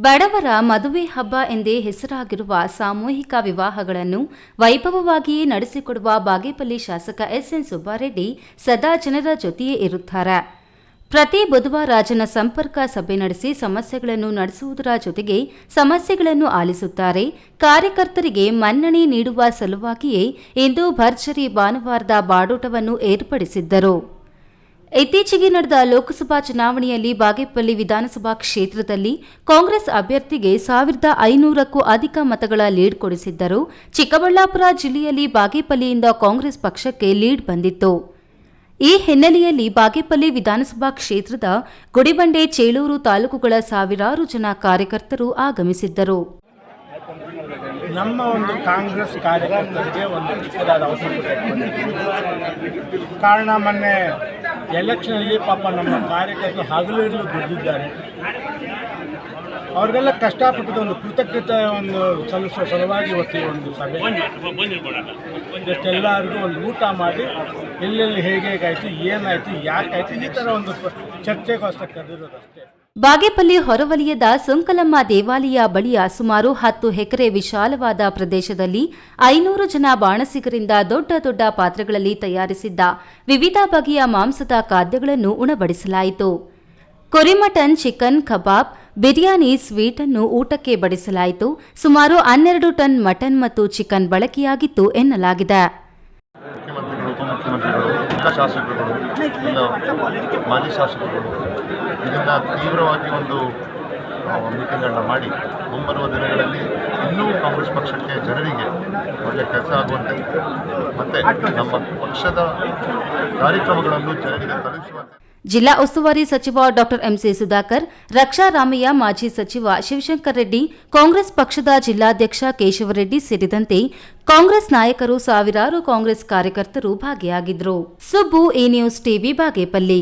ಬಡವರ ಮದುವೆ ಹಬ್ಬ ಎಂದೇ ಹೆಸರಾಗಿರುವ ಸಾಮೂಹಿಕ ವಿವಾಹಗಳನ್ನು ವೈಭವವಾಗಿಯೇ ನಡೆಸಿಕೊಡುವ ಬಾಗೇಪಲ್ಲಿ ಶಾಸಕ ಎಸ್ಎನ್ ಸುಬ್ಬಾರೆಡ್ಡಿ ಸದಾ ಜನರ ಜೊತೆಯೇ ಇರುತ್ತಾರೆ. ಪ್ರತಿ ಬುಧವಾರ ಜನ ಸಂಪರ್ಕ ಸಭೆ ನಡೆಸಿ ಸಮಸ್ಯೆಗಳನ್ನು ನಡೆಸುವುದರ ಜೊತೆಗೆ ಸಮಸ್ಯೆಗಳನ್ನು ಆಲಿಸುತ್ತಾರೆ. ಕಾರ್ಯಕರ್ತರಿಗೆ ಮನ್ನಣೆ ನೀಡುವ ಸಲುವಾಗಿಯೇ ಇಂದು ಭರ್ಜರಿ ಭಾನುವಾರದ ಬಾಡೂಟವನ್ನು ಏರ್ಪಡಿಸಿದ್ದರು. ಇತ್ತೀಚೆಗೆ ನಡೆದ ಲೋಕಸಭಾ ಚುನಾವಣೆಯಲ್ಲಿ ಬಾಗೇಪಲ್ಲಿ ವಿಧಾನಸಭಾ ಕ್ಷೇತ್ರದಲ್ಲಿ ಕಾಂಗ್ರೆಸ್ ಅಭ್ಯರ್ಥಿಗೆ 1500ಕ್ಕೂ ಅಧಿಕ ಮತಗಳ ಲೀಡ್ ಕೊಡಿಸಿದ್ದರು. ಚಿಕ್ಕಬಳ್ಳಾಪುರ ಜಿಲ್ಲೆಯಲ್ಲಿ ಬಾಗೇಪಲ್ಲಿಯಿಂದ ಕಾಂಗ್ರೆಸ್ ಪಕ್ಷಕ್ಕೆ ಲೀಡ್ ಬಂದಿತ್ತು. ಈ ಹಿನ್ನೆಲೆಯಲ್ಲಿ ಬಾಗೇಪಲ್ಲಿ ವಿಧಾನಸಭಾ ಕ್ಷೇತ್ರದ ಗುಡಿಬಂಡೆ, ಚೇಳೂರು ತಾಲೂಕುಗಳ ಸಾವಿರಾರು ಜನ ಕಾರ್ಯಕರ್ತರು ಆಗಮಿಸಿದ್ದರು. ನಮ್ಮ ಒಂದು ಕಾಂಗ್ರೆಸ್ ಕಾರ್ಯಕರ್ತರಿಗೆ ಒಂದು ಚಿಕ್ಕದಾದ ಅವಕಾಶ ಕಾರಣ ಮೊನ್ನೆ ಎಲೆಕ್ಷನಲ್ಲಿ ಪಾಪ ನಮ್ಮ ಕಾರ್ಯಕರ್ತರು ಹಗಲಿರುಳು ದುಡಿದಿದ್ದಾರೆ. ಅವ್ರಿಗೆಲ್ಲ ಕಷ್ಟಪಟ್ಟದ ಒಂದು ಕೃತಜ್ಞತೆ ಒಂದು ಸಲ್ಲಿಸುವ ಸಲುವಾಗಿ ಇವತ್ತು ಒಂದು ಸಭೆ ಎಲ್ಲರಿಗೂ ಒಂದು ಊಟ ಮಾಡಿ ಎಲ್ಲೆಲ್ಲಿ ಹೇಗಾಯಿತು, ಏನಾಯಿತು, ಯಾಕಾಯಿತು, ಈ ಥರ ಒಂದು ಚರ್ಚೆಗೋಸ್ಕರ ಕರೆದಿರೋದಷ್ಟೇ. ಬಾಗೇಪಲ್ಲಿ ಹೊರವಲಯದ ಸುಂಕಲಮ್ಮ ದೇವಾಲಯ ಬಳಿಯ ಸುಮಾರು 10 ಎಕರೆ ವಿಶಾಲವಾದ ಪ್ರದೇಶದಲ್ಲಿ 500 ಜನ ಬಾಣಸಿಗರಿಂದ ದೊಡ್ಡ ದೊಡ್ಡ ಪಾತ್ರೆಗಳಲ್ಲಿ ತಯಾರಿಸಿದ್ದ ವಿವಿಧ ಬಗೆಯ ಮಾಂಸದ ಖಾದ್ಯಗಳನ್ನು ಉಣಬಡಿಸಲಾಯಿತು. ಕುರಿಮಟನ್, ಚಿಕನ್, ಕಬಾಬ್, ಬಿರಿಯಾನಿ, ಸ್ವೀಟ್ ಅನ್ನು ಊಟಕ್ಕೆ ಬಡಿಸಲಾಯಿತು. ಸುಮಾರು 12 ಟನ್ ಮಟನ್ ಮತ್ತು ಚಿಕನ್ ಬಳಕೆಯಾಗಿತ್ತು ಎನ್ನಲಾಗಿದೆ. ಮುಖ್ಯಮಂತ್ರಿಗಳು, ಉಪಮುಖ್ಯಮಂತ್ರಿಗಳು, ಶಾಸಕರುಗಳು, ಮಾಜಿ ಶಾಸಕರುಗಳು ಇದನ್ನು ತೀವ್ರವಾಗಿ ಒಂದು ಮೀಟಿಂಗ್ಗಳನ್ನ ಮಾಡಿ ಮುಂಬರುವ ದಿನಗಳಲ್ಲಿ ಇನ್ನೂ ಕಾಂಗ್ರೆಸ್ ಪಕ್ಷಕ್ಕೆ ಜನರಿಗೆ ಒಳ್ಳೆಯ ಕೆಲಸ ಆಗುವಂತೆ ಮತ್ತು ನಮ್ಮ ಪಕ್ಷದ ಕಾರ್ಯಕ್ರಮಗಳನ್ನು ಜನರಿಗೆ ತಲುಪಿಸುವಂತೆ ಜಿಲ್ಲಾ ಉಸ್ತುವಾರಿ ಸಚಿವ ಡಾ ಎಂಸಿ ಸುಧಾಕರ್, ರಕ್ಷಾ ರಾಮಯ್ಯ, ಮಾಜಿ ಸಚಿವ ಶಿವಶಂಕರ್ ರೆಡ್ಡಿ, ಕಾಂಗ್ರೆಸ್ ಪಕ್ಷದ ಜಿಲ್ಲಾಧ್ಯಕ್ಷ ಕೇಶವರೆಡ್ಡಿ ಸೇರಿದಂತೆ ಕಾಂಗ್ರೆಸ್ ನಾಯಕರು, ಸಾವಿರಾರು ಕಾಂಗ್ರೆಸ್ ಕಾರ್ಯಕರ್ತರು ಭಾಗಿಯಾಗಿದ್ದರು. Subbu, A news TV, Bagepalli.